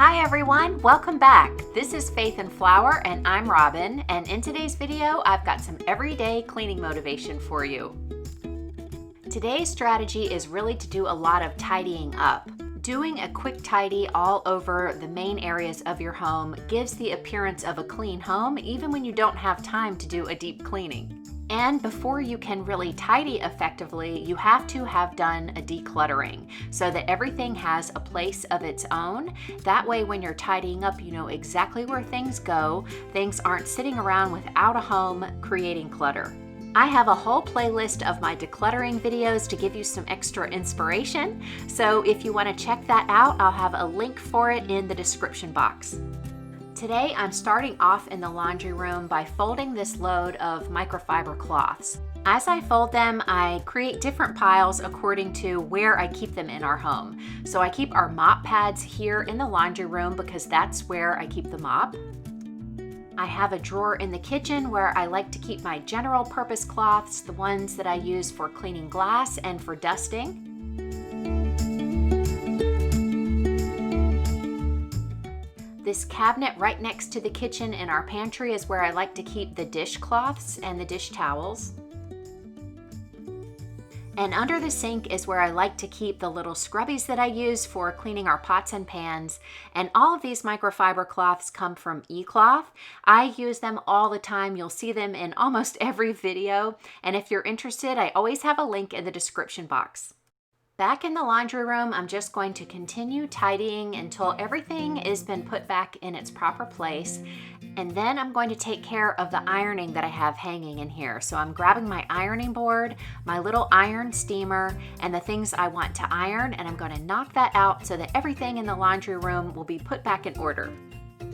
Hi everyone, welcome back. This is Faith and Flour and I'm Robin, and in today's video I've got some everyday cleaning motivation for you. Today's strategy is really to do a lot of tidying up. Doing a quick tidy all over the main areas of your home gives the appearance of a clean home even when you don't have time to do a deep cleaning. And before you can really tidy effectively, you have to have done a decluttering so that everything has a place of its own. That way, when you're tidying up, you know exactly where things go. Things aren't sitting around without a home, creating clutter. I have a whole playlist of my decluttering videos to give you some extra inspiration. So if you want to check that out, I'll have a link for it in the description box. Today, I'm starting off in the laundry room by folding this load of microfiber cloths. As I fold them, I create different piles according to where I keep them in our home. So I keep our mop pads here in the laundry room because that's where I keep the mop. I have a drawer in the kitchen where I like to keep my general purpose cloths, the ones that I use for cleaning glass and for dusting. This cabinet right next to the kitchen in our pantry is where I like to keep the dishcloths and the dish towels. And under the sink is where I like to keep the little scrubbies that I use for cleaning our pots and pans. And all of these microfiber cloths come from eCloth. I use them all the time. You'll see them in almost every video. And if you're interested, I always have a link in the description box. Back in the laundry room, I'm just going to continue tidying until everything has been put back in its proper place. And then I'm going to take care of the ironing that I have hanging in here. So I'm grabbing my ironing board, my little iron steamer, and the things I want to iron, and I'm going to knock that out so that everything in the laundry room will be put back in order.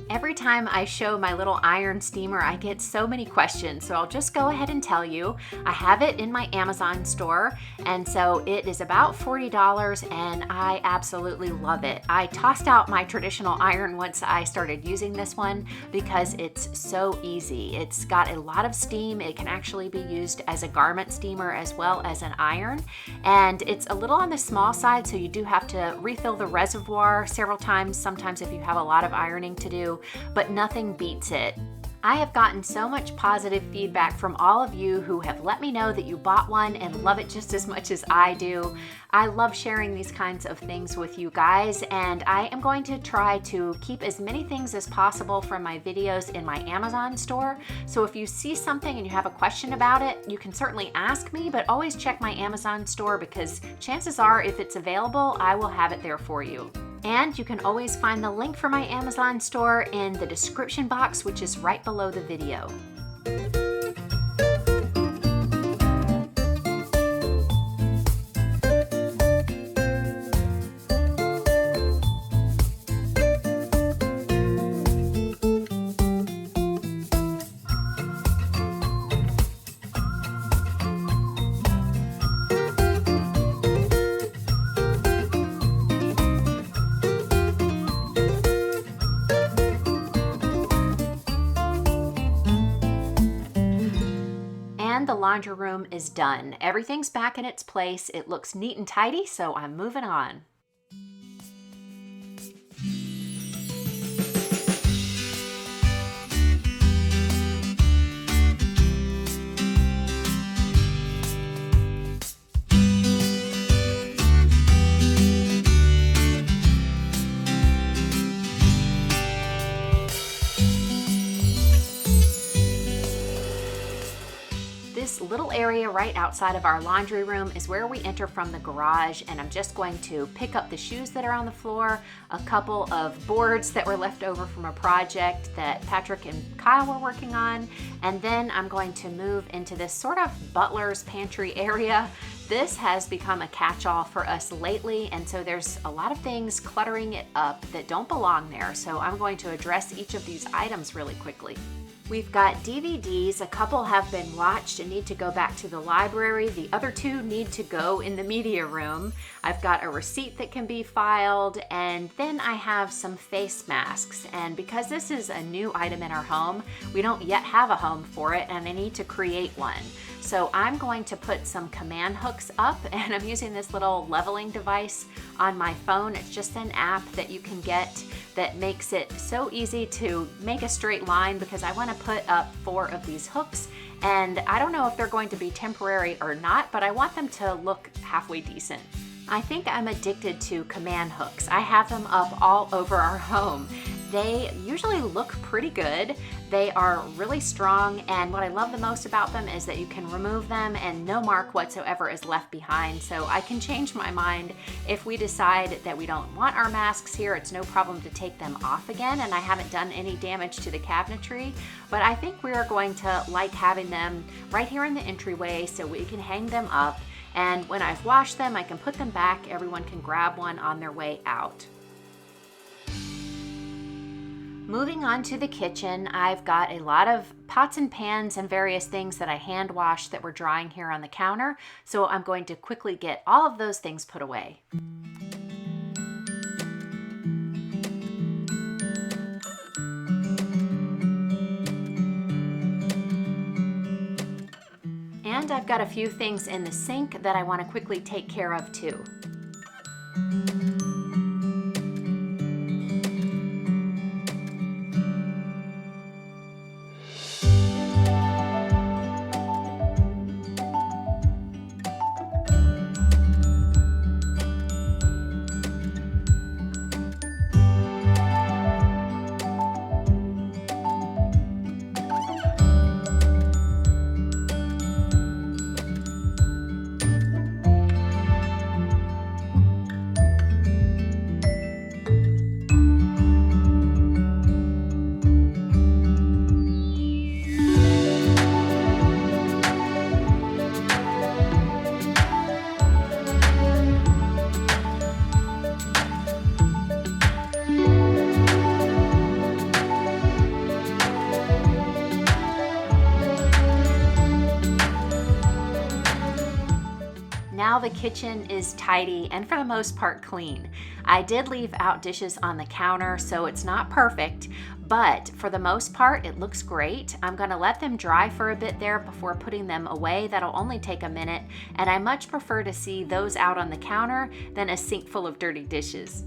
Every time I show my little iron steamer, I get so many questions, so I'll just go ahead and tell you. I have it in my Amazon store, and so it is about $40, and I absolutely love it. I tossed out my traditional iron once I started using this one because it's so easy. It's got a lot of steam. It can actually be used as a garment steamer as well as an iron, and it's a little on the small side, so you do have to refill the reservoir several times, sometimes if you have a lot of ironing to do, but nothing beats it. I have gotten so much positive feedback from all of you who have let me know that you bought one and love it just as much as I do. I love sharing these kinds of things with you guys, and I am going to try to keep as many things as possible from my videos in my Amazon store. So if you see something and you have a question about it, you can certainly ask me, but always check my Amazon store because chances are if it's available, I will have it there for you. And you can always find the link for my Amazon store in the description box, which is right below the video. The laundry room is done. Everything's back in its place. It looks neat and tidy, so I'm moving on. This little area right outside of our laundry room is where we enter from the garage, and I'm just going to pick up the shoes that are on the floor, a couple of boards that were left over from a project that Patrick and Kyle were working on, and then I'm going to move into this sort of butler's pantry area. This has become a catch-all for us lately, and so there's a lot of things cluttering it up that don't belong there, so I'm going to address each of these items really quickly. We've got DVDs. A couple have been watched and need to go back to the library. The other two need to go in the media room. I've got a receipt that can be filed, and then I have some face masks. And because this is a new item in our home, we don't yet have a home for it, and I need to create one. So I'm going to put some command hooks up, and I'm using this little leveling device on my phone. It's just an app that you can get that makes it so easy to make a straight line, because I want to put up 4 of these hooks, and I don't know if they're going to be temporary or not, but I want them to look halfway decent. I think I'm addicted to command hooks. I have them up all over our home. They usually look pretty good. They are really strong, and what I love the most about them is that you can remove them and no mark whatsoever is left behind. So I can change my mind if we decide that we don't want our masks here. It's no problem to take them off again, and I haven't done any damage to the cabinetry. But I think we are going to like having them right here in the entryway so we can hang them up. And when I've washed them, I can put them back. Everyone can grab one on their way out. Moving on to the kitchen, I've got a lot of pots and pans and various things that I hand washed that were drying here on the counter. So I'm going to quickly get all of those things put away. And I've got a few things in the sink that I want to quickly take care of too. Now the kitchen is tidy and for the most part clean. I did leave out dishes on the counter, so it's not perfect, but for the most part it looks great. I'm gonna let them dry for a bit there before putting them away. That'll only take a minute, and I much prefer to see those out on the counter than a sink full of dirty dishes.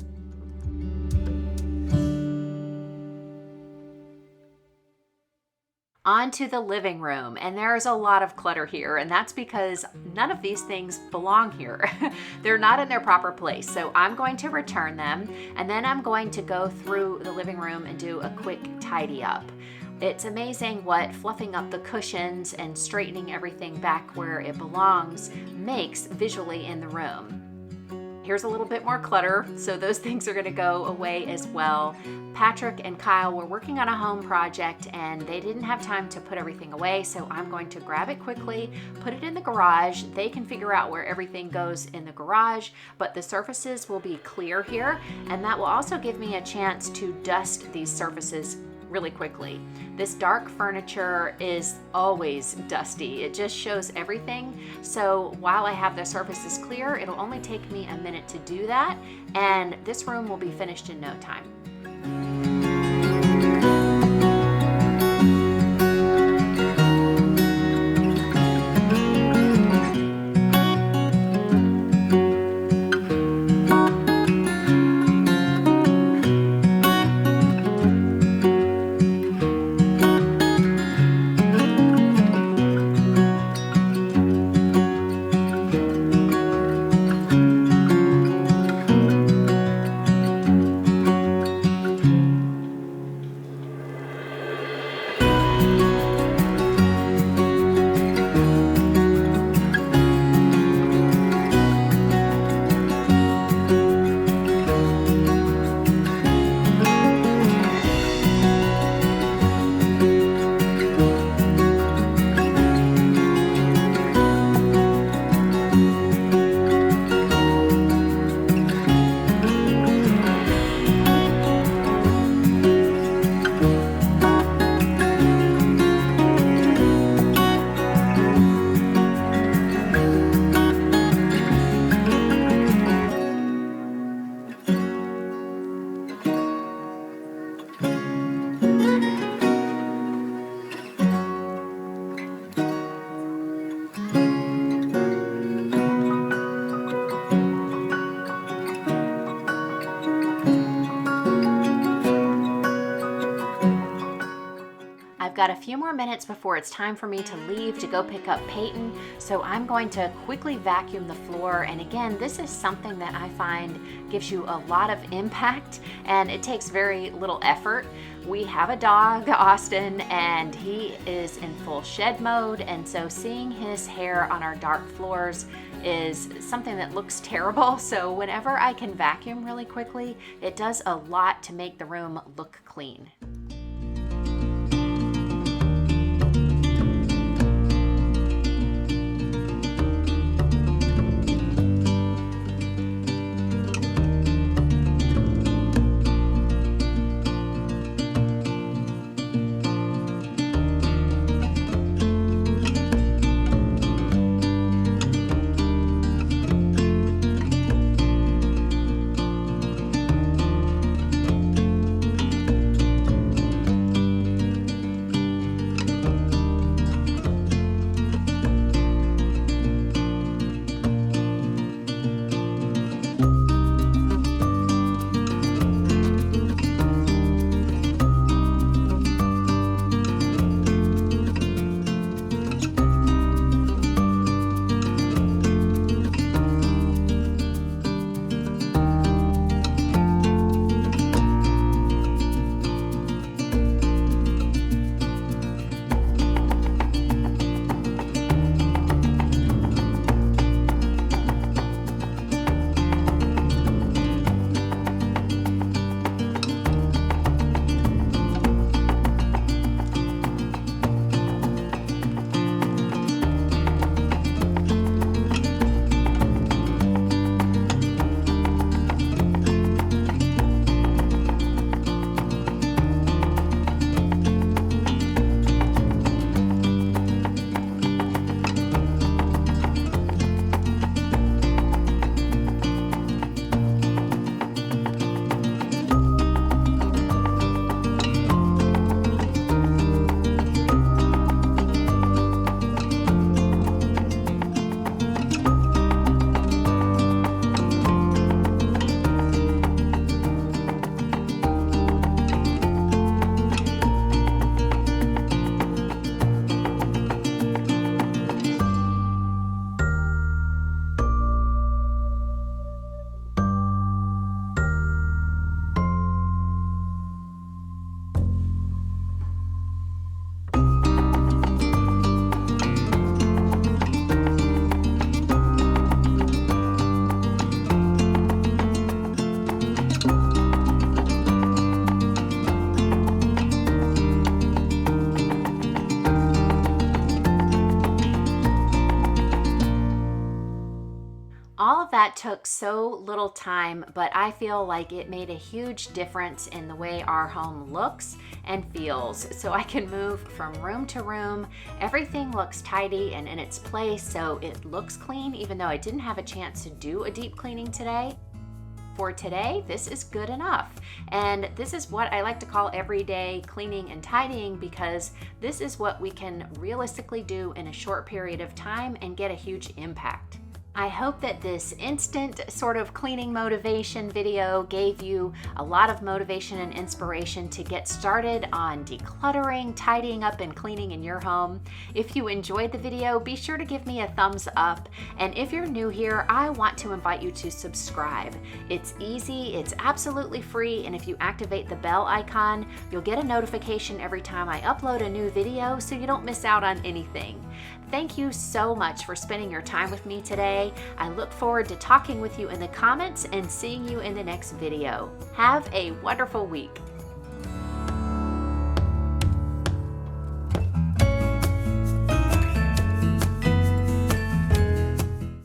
On to the living room, and there's a lot of clutter here, and that's because none of these things belong here. They're not in their proper place, so I'm going to return them, and then I'm going to go through the living room and do a quick tidy up. It's amazing what fluffing up the cushions and straightening everything back where it belongs makes visually in the room. Here's a little bit more clutter, so those things are going to go away as well. Patrick and Kyle were working on a home project and they didn't have time to put everything away, so I'm going to grab it quickly, put it in the garage. They can figure out where everything goes in the garage, but the surfaces will be clear here, and that will also give me a chance to dust these surfaces really quickly. This dark furniture is always dusty. It just shows everything. So while I have the surfaces clear, it'll only take me a minute to do that, and this room will be finished in no time. got a few more minutes before it's time for me to leave to go pick up Peyton, so I'm going to quickly vacuum the floor. And again, this is something that I find gives you a lot of impact and it takes very little effort. We have a dog, Austin, and he is in full shed mode, and so seeing his hair on our dark floors is something that looks terrible. So whenever I can vacuum really quickly, it does a lot to make the room look clean. All of that took so little time, but I feel like it made a huge difference in the way our home looks and feels. So I can move from room to room. Everything looks tidy and in its place, so it looks clean, even though I didn't have a chance to do a deep cleaning today. For today, this is good enough. And this is what I like to call everyday cleaning and tidying, because this is what we can realistically do in a short period of time and get a huge impact. I hope that this instant sort of cleaning motivation video gave you a lot of motivation and inspiration to get started on decluttering, tidying up, and cleaning in your home. If you enjoyed the video, be sure to give me a thumbs up. And if you're new here, I want to invite you to subscribe. It's easy, it's absolutely free, and if you activate the bell icon, you'll get a notification every time I upload a new video so you don't miss out on anything. Thank you so much for spending your time with me today. I look forward to talking with you in the comments and seeing you in the next video. Have a wonderful week.